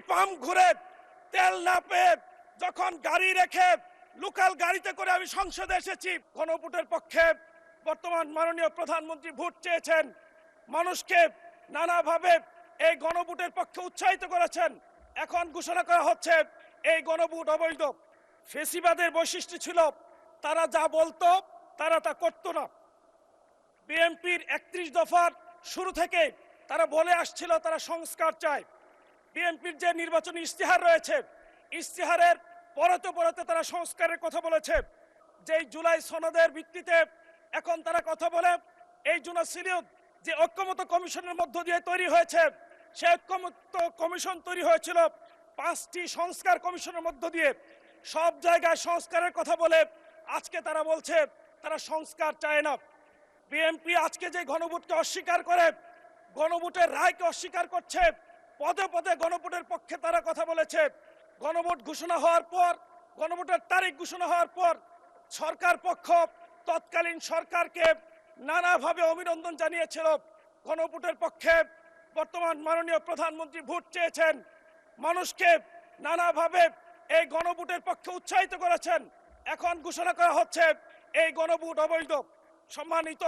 Pump ঘুরে তেল না পেয়ে যখন গাড়ি রেখে লোকাল গাড়িতে করে আমি সংসদে এসেছি। গণভোটের পক্ষে বর্তমান মাননীয় প্রধানমন্ত্রী ভোট চেয়েছেন, মানুষকে নানাভাবে এই গণভোটের পক্ষে উৎসাহিত করেছেন। এখন ঘোষণা করা হচ্ছে এই গণভোট অবৈধ। ফেসিবাদের বৈশিষ্ট্য ছিল তারা যা বলতো তারা তা করতো না। বিএনপির 31 দফার শুরু থেকে তারা বলে আসছিল তারা সংস্কার চায়। বিএনপির যে নির্বাচনী ইশতেহার রয়েছে, ইশতেহারের পরতে পরতে তারা সংস্কারের কথা বলেছে। যেই জুলাই সনদের ভিত্তিতে এখন তারা কথা বলে, এই জুনাসিলিউদ যে ঐক্যমত কমিশনের মধ্য দিয়ে তৈরি হয়েছে, সে ঐক্যমত কমিশন তৈরি হয়েছিল 5টি সংস্কার কমিশনের মধ্য দিয়ে। সব জায়গায় সংস্কারের কথা বলে আজকে তারা বলছে তারা সংস্কার চায় না। বিএনপি আজকে যে গণভোটকে অস্বীকার করে, গণভোটের রায়কে অস্বীকার করছে, পদে পদে গণভোটের পক্ষে তারা কথা বলেছে। গণভোট ঘোষণা হওয়ার পর, গণভোটের তারিখ ঘোষণা হওয়ার পর সরকার পক্ষ তৎকালীন সরকারকে নানাভাবে অভিনন্দন জানিয়েছিল। গণভোটের পক্ষে বর্তমান মাননীয় প্রধানমন্ত্রী ভোট চেয়েছেন, মানুষকে নানাভাবে এই গণভোটের পক্ষে উৎসাহিত করেছেন। এখন ঘোষণা করা হচ্ছে এই গণভোট অবৈধ। সম্মানিত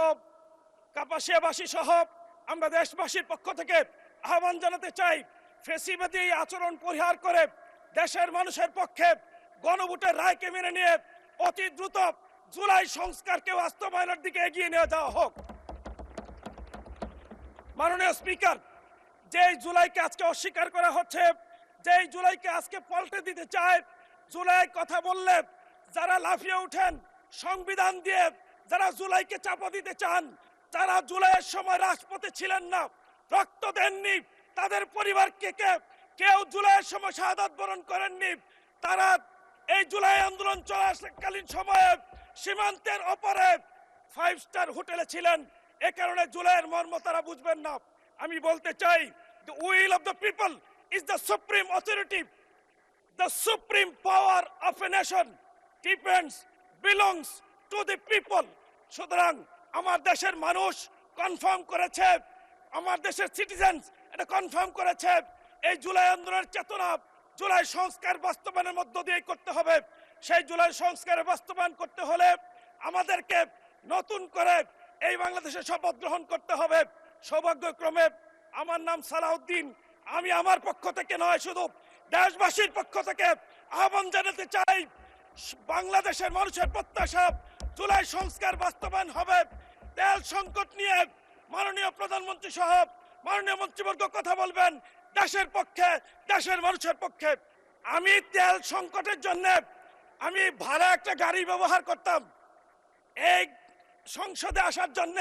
কাপাসিয়াবাসী সহ আমরা দেশবাসীর পক্ষ থেকে আহ্বান জানাতে চাই, ফেসিবাদী এই আচরণ পরিহার করে দেশের মানুষের পক্ষে গণভোটের রায়কে মেনে নিয়ে অতি দ্রুত জুলাই সংস্কারকে বাস্তবায়নের দিকে এগিয়ে নিয়ে যাওয়া হোক। মাননীয় স্পিকার, যেই জুলাইকে আজকে অস্বীকার করা হচ্ছে, যেই জুলাইকে আজকে পাল্টে দিতে চায়, জুলাই কথা বললে যারা লাফিয়ে উঠেন, সংবিধান দিয়ে যারা জুলাইকে চাপা দিতে চান, যারা জুলাইয়ের সময় রাজপথে ছিলেন না, রক্ত দেননি, তাদের পরিবারকে কেউ জুলাইয়ের সময় শাহাদাত বরণ করেননি, তারা এই জুলাই আন্দোলন চলাকালীন সময়ে সীমান্তের ওপারে 5 স্টার হোটেলে ছিলেন। এ কারণে জুলাইয়ের মর্ম তারা বুঝবেন না। আমি বলতে চাই, the will of the people is the supreme authority. The supreme power of a nation belongs to the people. সুতরাং আমার দেশের মানুষ কনফার্ম করেছে, আমার দেশের সিটিজেন্স এটা কনফার্ম করেছে, এই জুলাই আন্দোলনের চেতনা জুলাই সংস্কার বাস্তবায়নের মধ্য দিয়ে করতে হবে। সেই জুলাই সংস্কারের বাস্তবায়ন করতে হলে আমাদেরকে নতুন করে এই বাংলাদেশে শপথ গ্রহণ করতে হবে। সৌভাগ্যক্রমে আমার নাম সালাউদ্দিন। আমি আমার পক্ষ থেকে নয়, শুধু দেশবাসীর পক্ষ থেকে আহ্বান জানাতে চাই, বাংলাদেশের মানুষের প্রত্যাশা জুলাই সংস্কার বাস্তবায়ন হবে। তেল সংকট নিয়ে মাননীয় প্রধানমন্ত্রী সহ মাননীয় মন্ত্রীবর্গ কথা বলবেন দেশের পক্ষে, দেশের মানুষের পক্ষে। আমি তেল সংকটের জন্য আমি ভাড়া একটা গাড়ি ব্যবহার করতাম। এই সংসদে আসার জন্য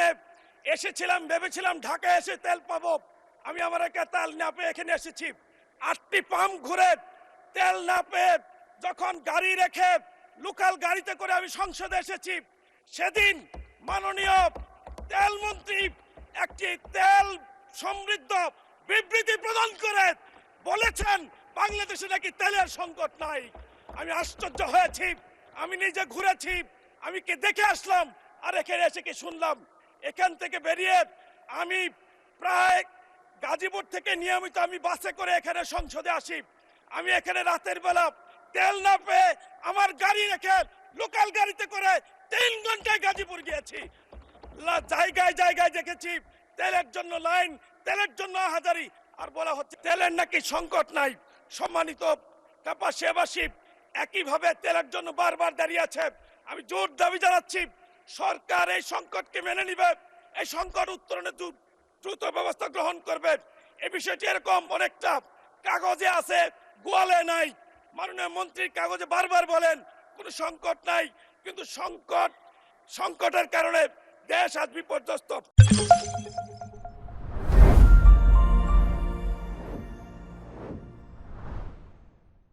এসেছিলাম, ভেবেছিলাম ঢাকায় এসে তেল পাবো। আমি আমার একটা তেল না পেয়ে এখানে এসেছি। 8টি পাম্প ঘুরে তেল না পেয়ে যখন গাড়ি রেখে লোকাল গাড়িতে করে আমি সংসদে এসেছি, সেদিন মাননীয় তেল মন্ত্রী একটি তেল সমৃদ্ধ বিবৃতি প্রদান করে বলেছেন বাংলাদেশে নাকি তেলের সংকট নাই। আমি আশ্চর্য হয়েছি। আমি নিজে ঘুরেছি, আমি কি দেখে আসলাম, আর এখানে এসে কি শুনলাম। এখান থেকে বেরিয়ে আমি প্রায় গাজীপুর থেকে নিয়মিত আমি বাসে করে এখানে সংসদে আসি। আমি এখানে রাতের বেলা তেল না পেয়ে আমার গাড়ি রেখে লোকাল গাড়িতে করে 3 ঘন্টায় গাজীপুর গিয়েছি। জায়গায় জায়গায় দেখেছি তেলের জন্য লাইন, তেলের জন্য হাজারি, আর বলা হচ্ছে তেলের নাকি সংকট নাই। সম্মানিত কাপাসিয়াবাসী, একইভাবে তেলের জন্য বারবার দাঁড়িয়ে আছে। আমি জোর দাবি জানাচ্ছি, সরকার এই সংকটকে মেনে নিবে, এই সংকট উত্তরণে দ্রুত ব্যবস্থা গ্রহণ করবে। এই বিষয়টি এরকম অনেকটা কাগজে আছে, গোয়ালে নাই। মাননীয় মন্ত্রীর কাগজে বারবার বলেন কোনো সংকট নাই, কিন্তু সংকটের কারণে দেশ আজ বিপর্যস্ত।